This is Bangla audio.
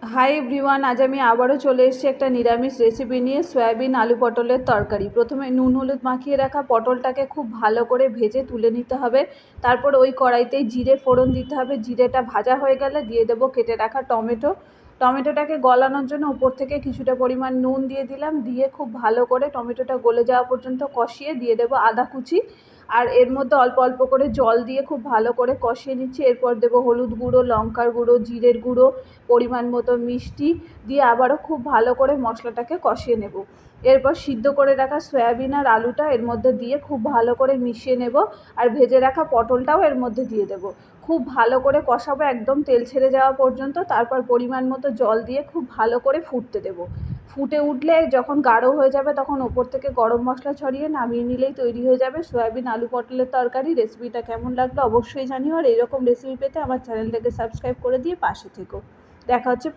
হাই এভরিওয়ান, আজ আমি আবারও চলে এসেছি একটা নিরামিষ রেসিপি নিয়ে। সয়াবিন আলু পটলের তরকারি। প্রথমে নুন হলুদ মাখিয়ে রাখা পটলটাকে খুব ভালো করে ভেজে তুলে নিতে হবে। তারপর ওই কড়াইতেই জিরে ফোড়ন দিতে হবে। জিরেটা ভাজা হয়ে গেলে দিয়ে দেবো কেটে রাখা টমেটোটাকে গলানোর জন্য উপর থেকে কিছুটা পরিমাণ নুন দিয়ে দিলাম। দিয়ে খুব ভালো করে টমেটোটা গলে যাওয়া পর্যন্ত কষিয়ে দিয়ে দেবো আদা কুচি। আর এর মধ্যে অল্প অল্প করে জল দিয়ে খুব ভালো করে কষিয়ে নিচ্ছি। এরপর দেবো হলুদ গুঁড়ো, লঙ্কার গুঁড়ো, জিরের গুঁড়ো, পরিমাণ মতো মিষ্টি দিয়ে আবারও খুব ভালো করে মশলাটাকে কষিয়ে নেব। এরপর সিদ্ধ করে রাখা সয়াবিন আর আলুটা এর মধ্যে দিয়ে খুব ভালো করে মিশিয়ে নেব। আর ভেজে রাখা পটলটাও এর মধ্যে দিয়ে দেব। খুব ভালো করে কষাবো একদম তেল ছেড়ে যাওয়া পর্যন্ত। তারপর পরিমাণ মতো জল দিয়ে খুব ভালো করে ফুটতে দেব। ফুটে উঠলে যখন গাঢ় হয়ে যাবে তখন ওপর থেকে গরম মশলা ছড়িয়ে নামিয়ে নিলেই তৈরি হয়ে যাবে সয়াবিন আলু পটলের তরকারি। রেসিপিটা কেমন লাগলো অবশ্যই জানিও। আর এইরকম রেসিপি পেতে আমার চ্যানেলটাকে সাবস্ক্রাইব করে দিয়ে পাশে থেকো। দেখা হচ্ছে